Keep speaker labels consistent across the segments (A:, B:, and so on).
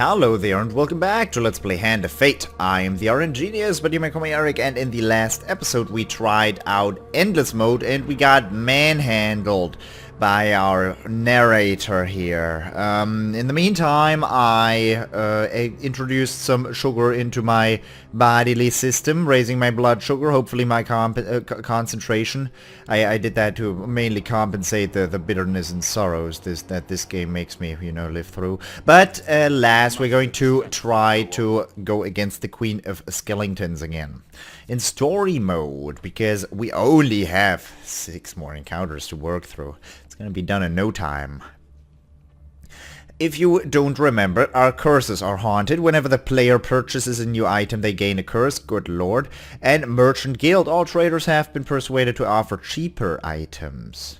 A: Hello there and welcome back to Let's Play Hand of Fate. I am the RNGenius, but you may call me Eric, and in the last episode we tried out Endless Mode and we got manhandled by our narrator here. In the meantime, I introduced some sugar into my bodily system, raising my blood sugar, hopefully my concentration. I did that to mainly compensate the bitterness and sorrows that this game makes me, you know, live through. But last we're going to try to go against the Queen of Skeletons again. In story mode, because we only have 6 more encounters to work through. It's gonna be done in no time. If you don't remember, our curses are haunted. Whenever the player purchases a new item, they gain a curse, good lord. And Merchant Guild, all traders have been persuaded to offer cheaper items.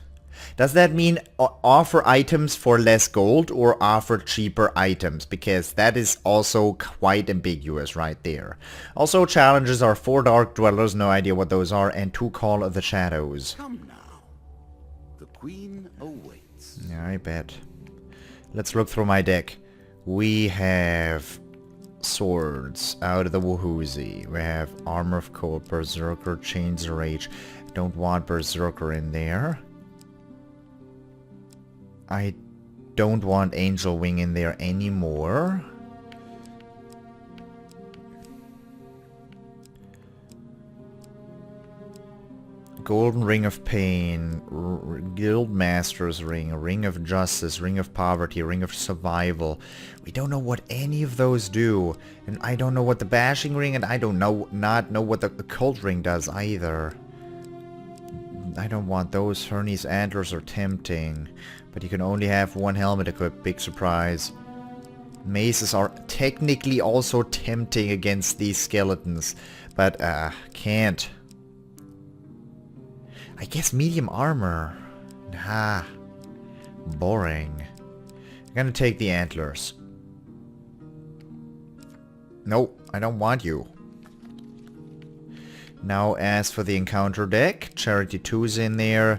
A: Does that mean offer items for less gold or offer cheaper items? Because that is also quite ambiguous right there. Also, challenges are 4 Dark Dwellers, no idea what those are, and 2 Call of the Shadows.
B: Come now. The Queen awaits.
A: Yeah, I bet. Let's look through my deck. We have swords out of the Woohoozy. We have Armor of Cold, Berserker, Chains of Rage. Don't want Berserker in there. I don't want Angel Wing in there anymore. Golden Ring of Pain, Guild Master's Ring, Ring of Justice, Ring of Poverty, Ring of Survival. We don't know what any of those do. And I don't know what the Bashing Ring, and I don't not know what the Occult Ring does either. I don't want those. Hernies Antlers are tempting. But you can only have 1 helmet equipped. Big surprise. Maces are technically also tempting against these skeletons. But, can't. I guess medium armor. Nah. Boring. I'm gonna take the antlers. Nope, I don't want you. Now, as for the encounter deck, Charity 2's in there.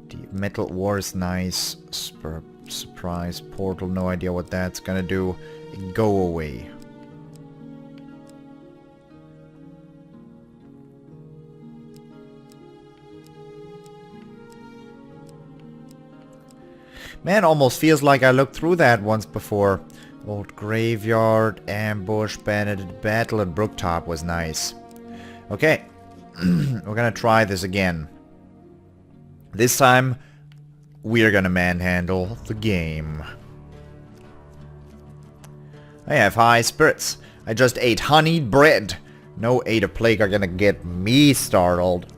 A: The Metal War is nice. Surprise Portal, no idea what that's gonna do. Go away. Man, almost feels like I looked through that once before. Old Graveyard, Ambush, Bandit Battle, and Brooktop was nice. Okay, we're gonna try this again. This time, we're gonna manhandle the game. I have high spirits. I just ate honeyed bread. No Aid of Plague are gonna get me startled.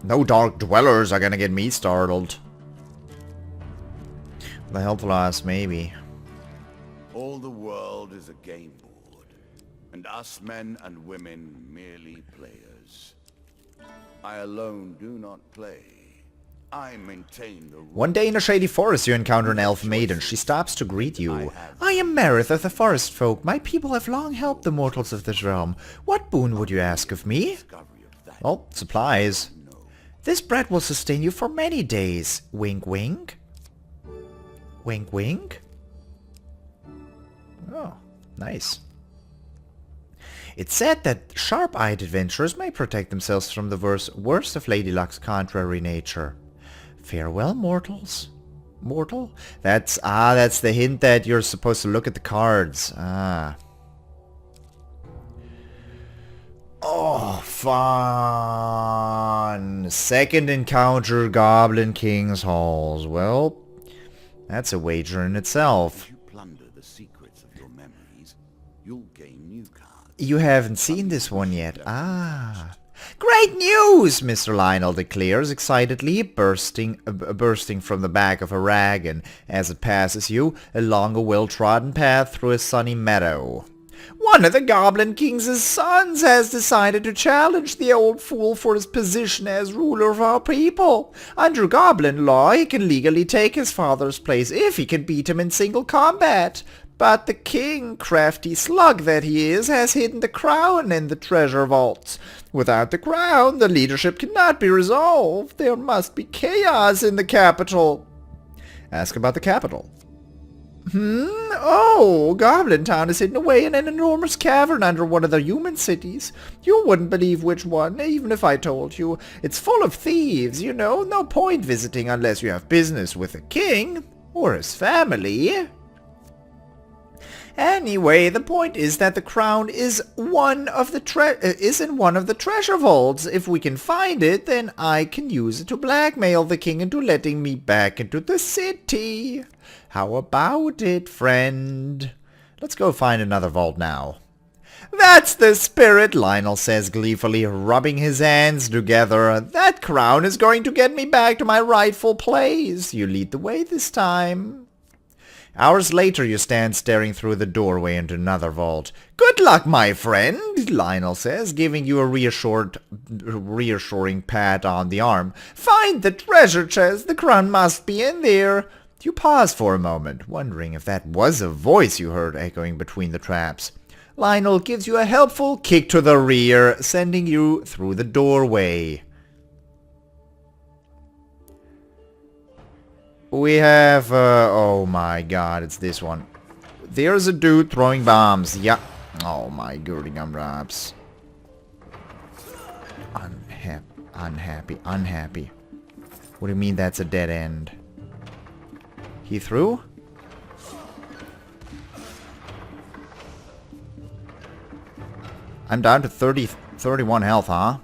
A: No Dark Dwellers are gonna get me startled. The Health Loss, maybe.
B: All the world is a game board, and us men and women merely players. I alone do not play. I maintain the rules.
A: One day in a shady forest you encounter an elf maiden. She stops to greet you. I am Marith of the Forest Folk. My people have long helped the mortals of this realm. What boon would you ask of me? Oh, supplies. This bread will sustain you for many days. Wink wink. Wink wink. Oh, nice. It's said that sharp-eyed adventurers may protect themselves from the worst of Lady Luck's contrary nature. Farewell, mortals. Mortal? That's the hint that you're supposed to look at the cards. Ah. Oh, fun. Second encounter, Goblin King's Halls. Well, that's a wager in itself.
B: If you plunder the secrets of your memories, you'll gain new cards.
A: You haven't seen this one yet. Ah. Great news, Mr. Lionel declares excitedly, bursting from the back of a wagon as it passes you along a well-trodden path through a sunny meadow. One of the Goblin King's sons has decided to challenge the old fool for his position as ruler of our people. Under Goblin law, he can legally take his father's place if he can beat him in single combat. But the king, crafty slug that he is, has hidden the crown in the treasure vaults. Without the crown, the leadership cannot be resolved. There must be chaos in the capital. Ask about the capital. Oh, Goblin Town is hidden away in an enormous cavern under one of the human cities. You wouldn't believe which one, even if I told you. It's full of thieves, you know. No point visiting unless you have business with the king or his family. Anyway, the point is that the crown is in one of the treasure vaults. If we can find it, then I can use it to blackmail the king into letting me back into the city. How about it, friend? Let's go find another vault now. That's the spirit, Lionel says gleefully, rubbing his hands together. That crown is going to get me back to my rightful place. You lead the way this time. Hours later, you stand staring through the doorway into another vault. Good luck, my friend, Lionel says, giving you a reassuring pat on the arm. Find the treasure chest. The crown must be in there. You pause for a moment, wondering if that was a voice you heard echoing between the traps. Lionel gives you a helpful kick to the rear, sending you through the doorway. We have, oh my god, it's this one. There's a dude throwing bombs. Yeah. Oh my goody gumdrops. Unhappy. What do you mean that's a dead end? He threw? I'm down to 31 health, huh?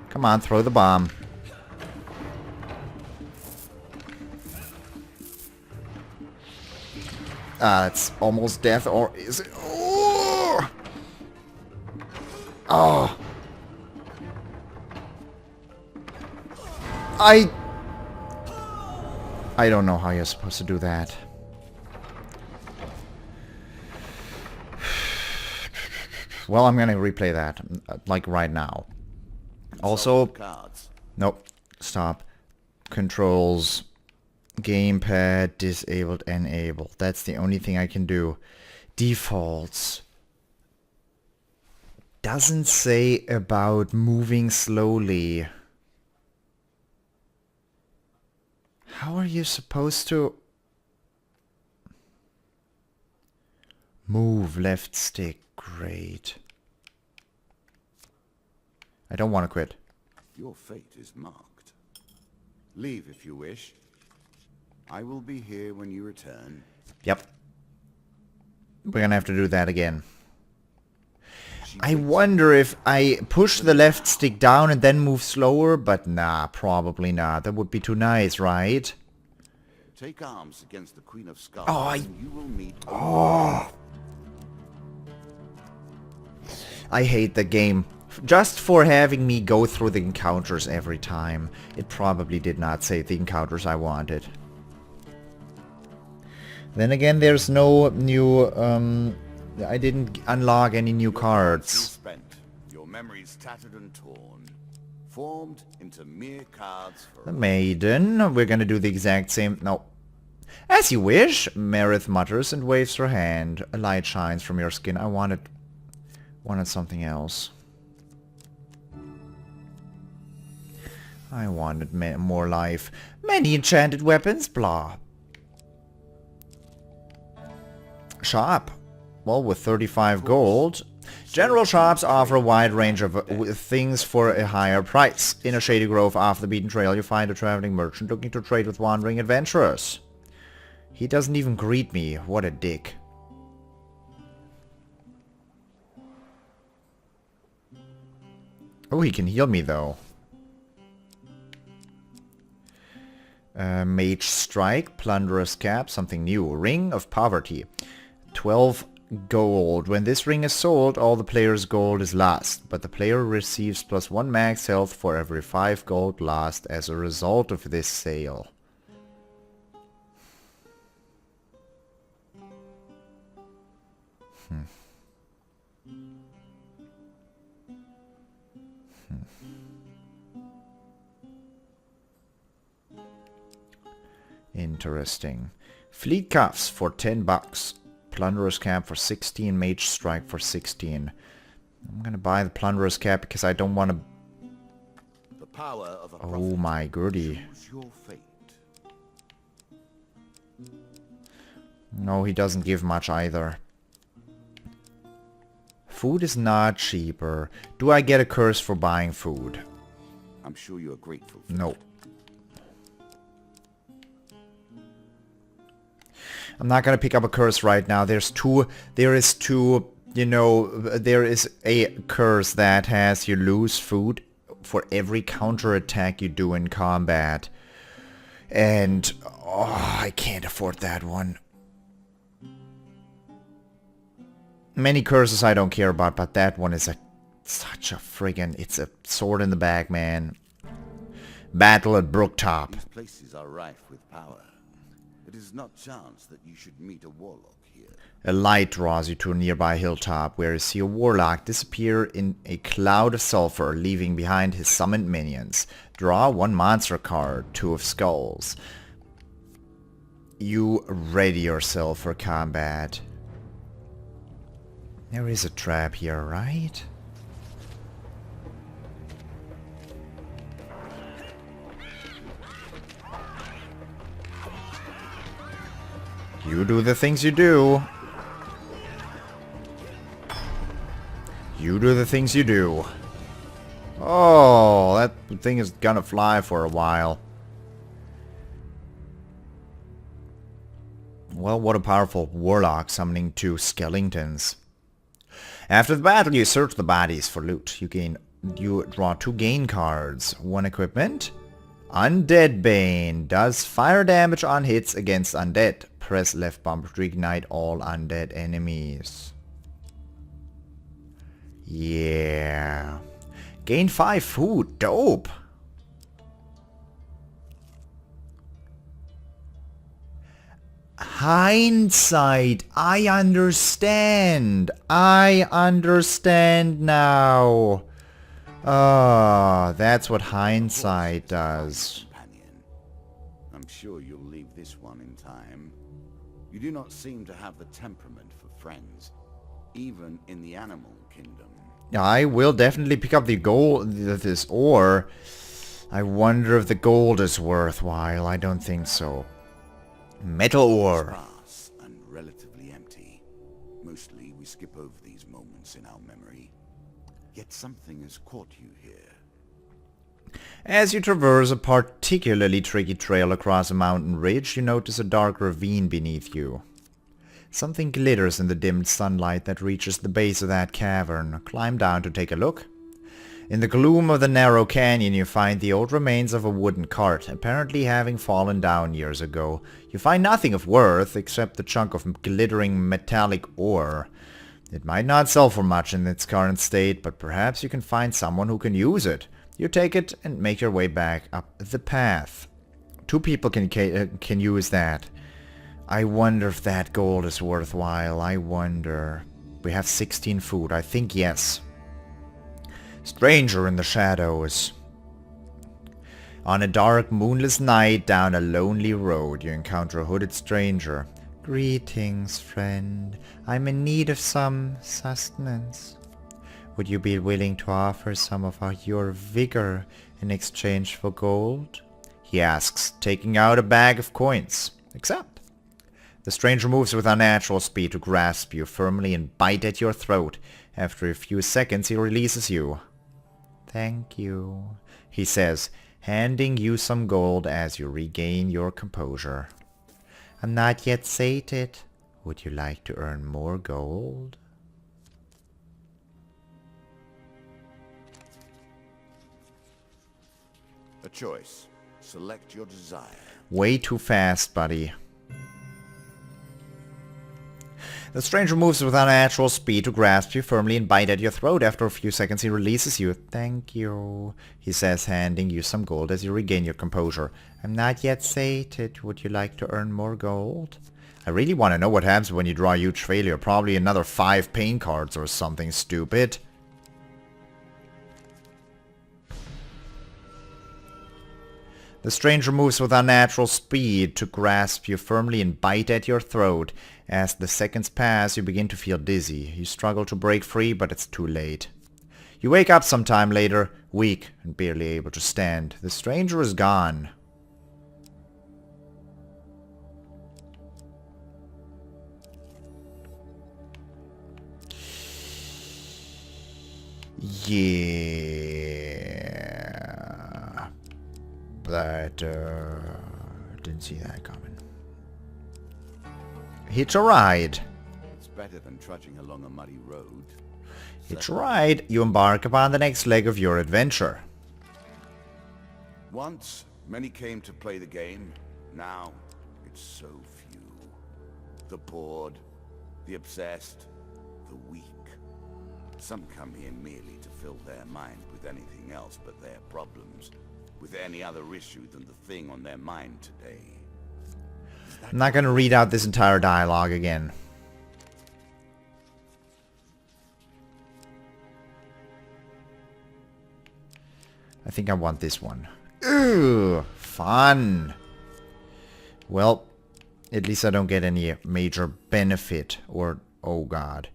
A: Come on, throw the bomb. It's almost death, or is it? Oh! Oh! I don't know how you're supposed to do that. Well, I'm gonna replay that, like right now. Also, nope, stop. Controls. Gamepad disabled, enabled. That's the only thing I can do. Defaults. Doesn't say about moving slowly. How are you supposed to move left stick? Great. I don't want to quit.
B: Your fate is marked. Leave if you wish. I will be here when you return.
A: Yep. We're gonna have to do that again. I wonder if I push the left stick down and then move slower, but nah, probably not. That would be too nice, right?
B: Take arms against the Queen of Skulls.
A: Oh,
B: you will meet.
A: I hate the game. Just for having me go through the encounters every time. It probably did not save the encounters I wanted. Then again, there's no new, I didn't unlock any new cards.
B: Spent. Your memories tattered and torn, formed into mere cards for
A: The maiden, we're gonna do the exact same, no. As you wish, Marith mutters and waves her hand. A light shines from your skin. I wanted something else. I wanted more life. Many enchanted weapons, blah. Shop. Well, with 35 gold. General shops offer a wide range of things for a higher price. In a shady grove off the beaten trail, you find a traveling merchant looking to trade with wandering adventurers. He doesn't even greet me. What a dick. Oh, he can heal me, though. Mage Strike, Plunderer's Cap, something new. Ring of Poverty. 12 gold. When this ring is sold, all the player's gold is lost, but the player receives +1 max health for every 5 gold lost as a result of this sale. Interesting. Fleet Cuffs for 10 bucks. Plunderer's Cap for 16. Mage Strike for 16. I'm gonna buy the Plunderer's Cap because I don't want to...
B: The power of a
A: Oh my goody.
B: Choose your fate.
A: No, he doesn't give much either. Food is not cheaper. Do I get a curse for buying food?
B: I'm sure you're grateful for
A: No. I'm not gonna pick up a curse right now. There is two, you know, there is a curse that has you lose food for every counterattack you do in combat. And, oh, I can't afford that one. Many curses I don't care about, but that one is such a friggin', it's a sword in the bag, man. Battle at Brooktop.
B: These places are rife with power. It is not chance that you should meet a warlock here.
A: A light draws you to a nearby hilltop, where you see a warlock disappear in a cloud of sulfur, leaving behind his summoned minions. Draw one monster card, 2 of skulls. You ready yourself for combat. There is a trap here, right? You do the things you do. You do the things you do. Oh, that thing is gonna fly for a while. Well, what a powerful warlock summoning 2 skeletons. After the battle, you search the bodies for loot. You draw 2 gain cards. 1 equipment. Undead Bane does fire damage on hits against undead. Press left bumper to ignite all undead enemies. Yeah. Gain 5 food. Dope. Hindsight. I understand. I understand now. Ah, that's what hindsight does.
B: Companion. I'm sure you'll leave this one in time. You do not seem to have the temperament for friends, even in the animal kingdom.
A: I will definitely pick up the gold, this ore. I wonder if the gold is worthwhile. I don't think so. Metal ore.
B: Sparse and relatively empty. Mostly we skip over these moments in our memory. Yet something has caught you here.
A: As you traverse a particularly tricky trail across a mountain ridge, you notice a dark ravine beneath you. Something glitters in the dimmed sunlight that reaches the base of that cavern. Climb down to take a look. In the gloom of the narrow canyon, you find the old remains of a wooden cart, apparently having fallen down years ago. You find nothing of worth, except a chunk of glittering metallic ore. It might not sell for much in its current state, but perhaps you can find someone who can use it. You take it and make your way back up the path. 2 people can use that. I wonder if that gold is worthwhile. I wonder. We have 16 food. I think yes. Stranger in the shadows. On a dark, moonless night down a lonely road, you encounter a hooded stranger. Greetings, friend. I'm in need of some sustenance. Would you be willing to offer some of your vigor in exchange for gold? He asks, taking out a bag of coins. Accept. The stranger moves with unnatural speed to grasp you firmly and bite at your throat. After a few seconds, he releases you. Thank you, he says, handing you some gold as you regain your composure. I'm not yet sated. Would you like to earn more gold?
B: A choice. Select your desire.
A: Way too fast, buddy. The stranger moves with unnatural speed to grasp you firmly and bite at your throat. After a few seconds he releases you. Thank you, he says, handing you some gold as you regain your composure. I'm not yet sated. Would you like to earn more gold? I really want to know what happens when you draw a huge failure. Probably another 5 pain cards or something stupid. The stranger moves with unnatural speed to grasp you firmly and bite at your throat. As the seconds pass, you begin to feel dizzy. You struggle to break free, but it's too late. You wake up some time later, weak and barely able to stand. The stranger is gone. Yeah. But, didn't see that coming. Hitch a ride.
B: It's better than trudging along a muddy road.
A: Hitch a ride. You embark upon the next leg of your adventure.
B: Once, many came to play the game. Now, it's so few. The bored, the obsessed, the weak. Some come here merely to fill their mind with anything else but their problems, with any other issue than the thing on their mind today.
A: I'm not gonna read out this entire dialogue again. I think I want this one. Ooh, fun. Well, at least I don't get any major benefit or... oh god.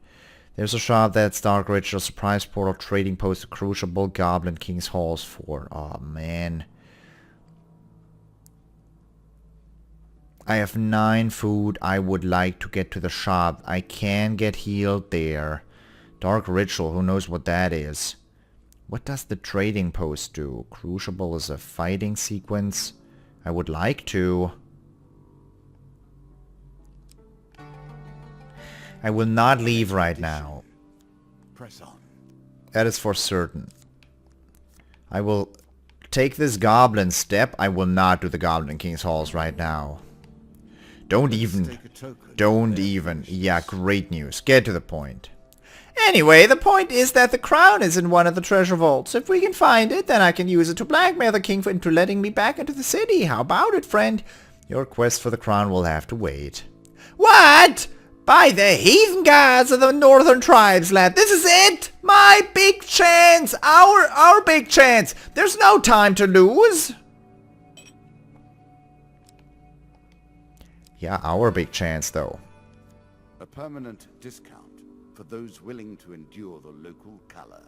A: There's a shop that's Dark Ritual, Surprise Portal, Trading Post, Crucible, Goblin King's Halls 4. Oh man. I have 9 food. I would like to get to the shop. I can get healed there. Dark Ritual, who knows what that is. What does the Trading Post do? Crucible is a fighting sequence. I would like to. I will not leave right now.
B: Press on.
A: That is for certain. I will take this goblin step. I will not do the Goblin King's Halls right now. Don't even. Yeah, great news. Get to the point. Anyway, the point is that the crown is in one of the treasure vaults. If we can find it, then I can use it to blackmail the king into letting me back into the city. How about it, friend? Your quest for the crown will have to wait. What? By the heathen gods of the northern tribes, lad. This is it! My big chance! Our big chance! There's no time to lose! Yeah, our big chance, though.
B: A permanent discount for those willing to endure the local color.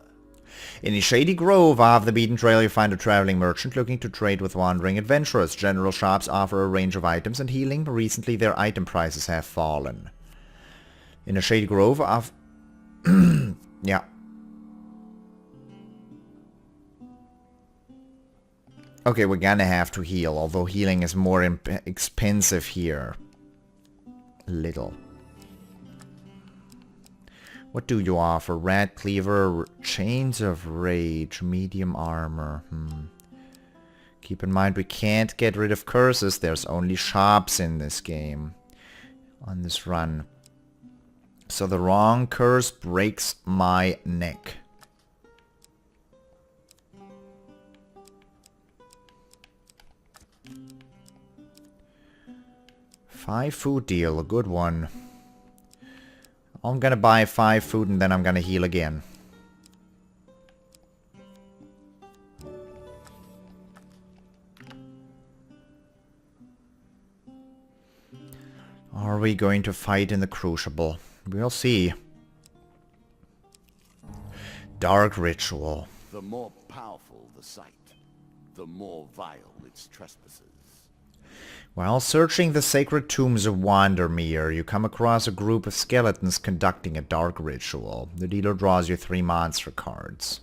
A: In a shady grove off the beaten trail, you find a traveling merchant looking to trade with wandering adventurers. General shops offer a range of items and healing, but recently their item prices have fallen. In a shady grove of... yeah. Okay, we're gonna have to heal, although healing is more expensive here. A little. What do you offer? Rat Cleaver, Chains of Rage, Medium Armor. Keep in mind we can't get rid of curses. There's only shops in this game. On this run. So the wrong curse breaks my neck. Five food deal, a good one. I'm gonna buy 5 food and then I'm gonna heal again. Are we going to fight in the Crucible? We'll see. Dark Ritual.
B: The more powerful the site, the more vile its trespasses.
A: While searching the sacred tombs of Wandermere, you come across a group of skeletons conducting a dark ritual. The dealer draws you 3 monster cards.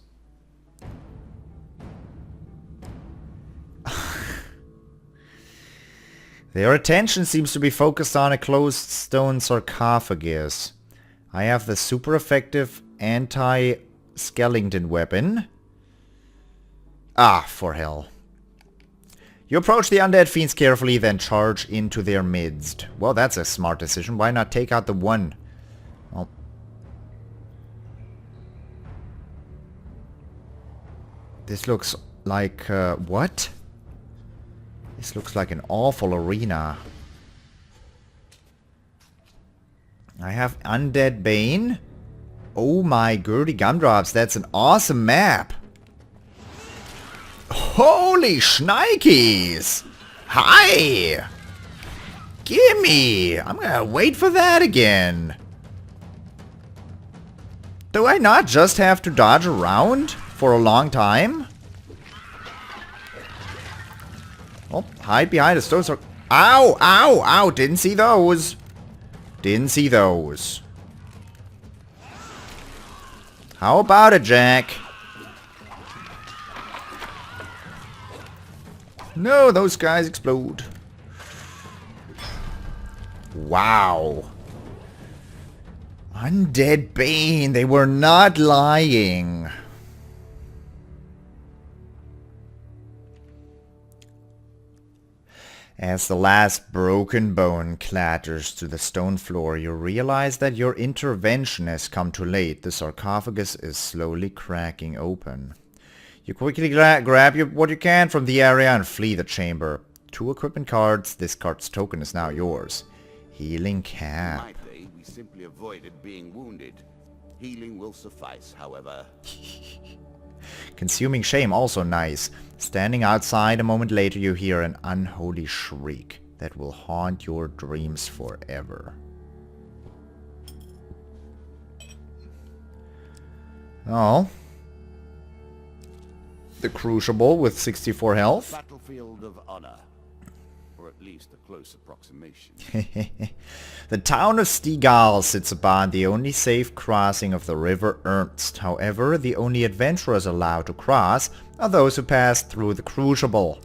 A: Their attention seems to be focused on a closed stone sarcophagus. I have the super effective anti-skeleton weapon. Ah, for hell. You approach the undead fiends carefully, then charge into their midst. Well, that's a smart decision. Why not take out the one? Well, this looks like, what? This looks like an awful arena. I have Undead Bane. Oh my Gertie Gumdrops, that's an awesome map. Holy shnikes! Hi! Gimme! I'm gonna wait for that again. Do I not just have to dodge around for a long time? Oh, hide behind a stone circle. Ow! Ow! Ow! Didn't see those. Didn't see those. How about it, Jack? No, those guys explode. Wow. Undead Bane, they were not lying. As the last broken bone clatters to the stone floor, you realize that your intervention has come too late. The sarcophagus is slowly cracking open. You quickly grab what you can from the area and flee the chamber. 2 equipment cards. This card's token is now yours. Healing cap.
B: In my day, we simply avoided being wounded. Healing will suffice, however.
A: Consuming shame, also nice. Standing outside a moment later, you hear an unholy shriek that will haunt your dreams forever. Oh. The Crucible with 64 health.
B: Battlefield of honor. Or at least a close approximation.
A: The town of Stigal sits upon the only safe crossing of the River Ernst. However, the only adventurers allowed to cross are those who pass through the Crucible.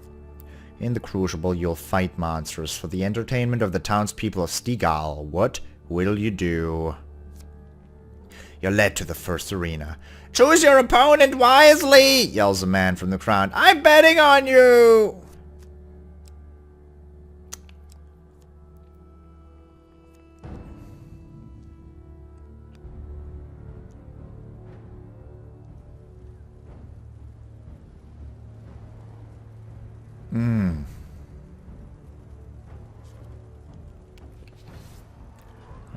A: In the Crucible, you'll fight monsters for the entertainment of the townspeople of Stigal. What will you do? You're led to the first arena. Choose your opponent wisely, yells a man from the crowd. I'm betting on you!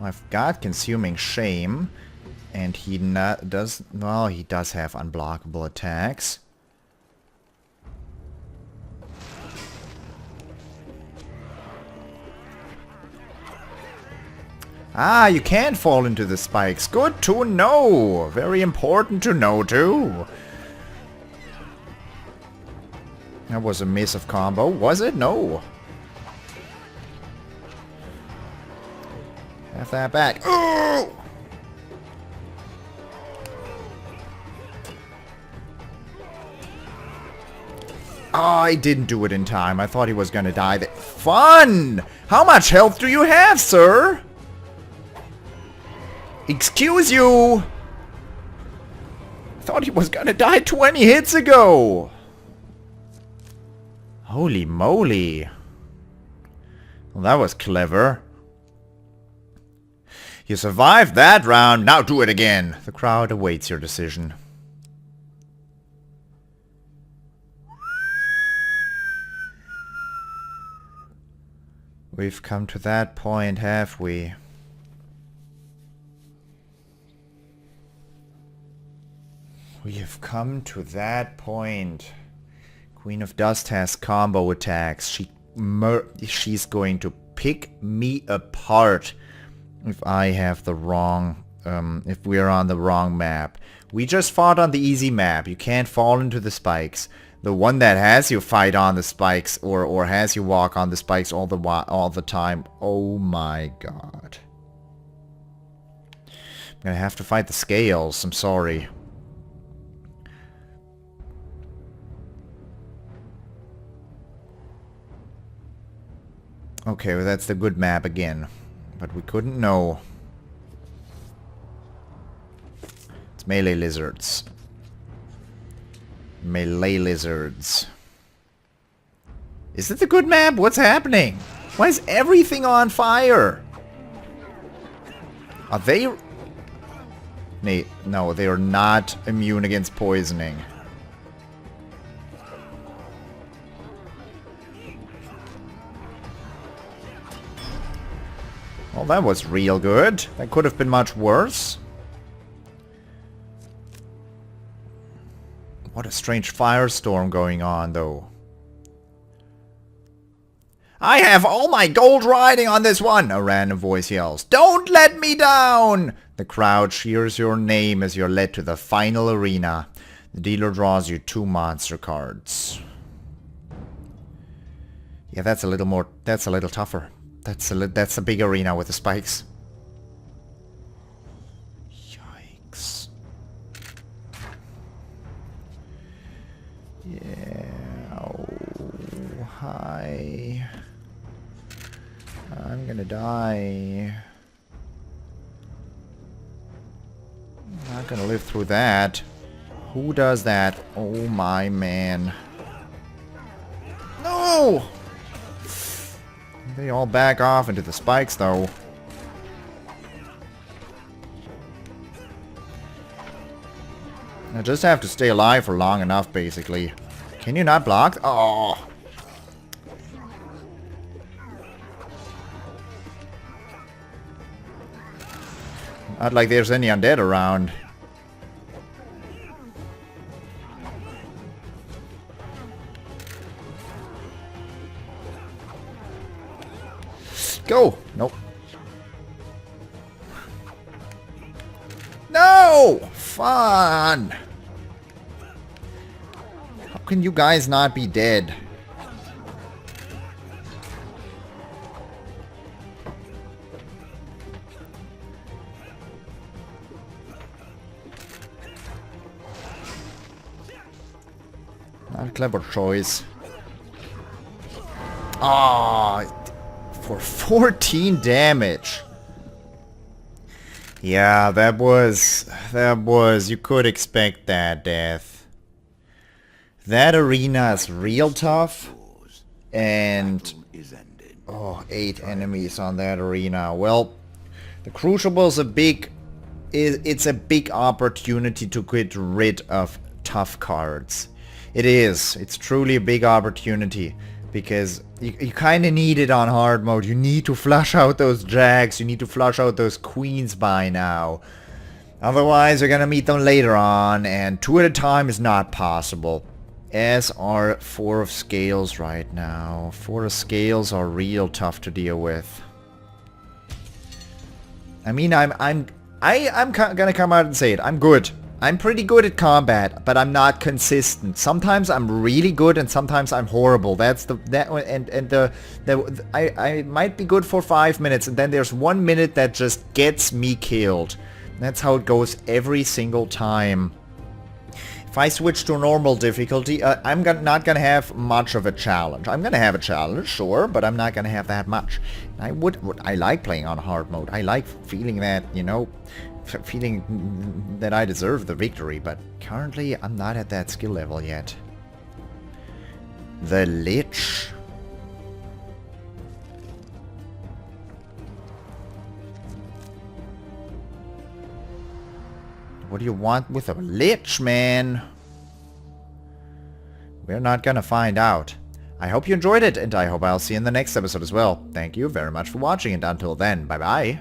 A: I've got Consuming Shame, and he does have unblockable attacks. Ah, you can't fall into the spikes. Good to know. Very important to know too. That was a miss of combo, was it? No. Have that back. Ooh! Oh, I didn't do it in time. I thought he was gonna die there. Fun! How much health do you have, sir? Excuse you! I thought he was gonna die 20 hits ago! Holy moly. Well, that was clever. You survived that round, now do it again. The crowd awaits your decision. We've come to that point, have we? We have come to that point. Queen of Dust has combo attacks. She's going to pick me apart if I have the wrong, if we're on the wrong map. We just fought on the easy map. You can't fall into the spikes. The one that has you fight on the spikes or has you walk on the spikes all the time. Oh my god. I'm gonna have to fight the scales. I'm sorry. Okay, well that's the good map again. But we couldn't know. It's melee lizards. Melee lizards. Is it the good map? What's happening? Why is everything on fire? Are they... No, they are not immune against poisoning. Well, that was real good. That could have been much worse. What a strange firestorm going on, though. I have all my gold riding on this one, a random voice yells. Don't let me down! The crowd cheers your name as you're led to the final arena. The dealer draws you 2 monster cards. Yeah, that's a little tougher. That's a big arena with the spikes. Yikes. Yeah. Oh. I'm gonna die. I'm not gonna live through that. Who does that? Oh my man. No! They all back off into the spikes though. I just have to stay alive for long enough basically. Can you not block? Oh! Not like there's any undead around. Go! Nope. No! Fun! How can you guys not be dead? Not a clever choice. Ah, for 14 damage. Yeah, that was, you could expect that, Death. That arena is real tough. And, oh, 8 enemies on that arena. Well, the Crucible is it's a big opportunity to get rid of tough cards. It is. It's truly a big opportunity. Because you kind of need it on hard mode. You need to flush out those Jacks. You need to flush out those Queens by now. Otherwise, you're going to meet them later on. And 2 at a time is not possible. As are 4 of Scales right now. 4 of Scales are real tough to deal with. I mean, I'm gonna come out and say it. I'm good. I'm pretty good at combat, but I'm not consistent. Sometimes I'm really good, and sometimes I'm horrible. That's I might be good for 5 minutes, and then there's 1 minute that just gets me killed. That's how it goes every single time. If I switch to normal difficulty, I'm not gonna have much of a challenge. I'm gonna have a challenge, sure, but I'm not gonna have that much. I like playing on hard mode. I like feeling that, you know, feeling that I deserve the victory, but currently I'm not at that skill level yet. The Lich. What do you want with a Lich, man? We're not gonna find out. I hope you enjoyed it, and I hope I'll see you in the next episode as well. Thank you very much for watching, and until then, bye-bye.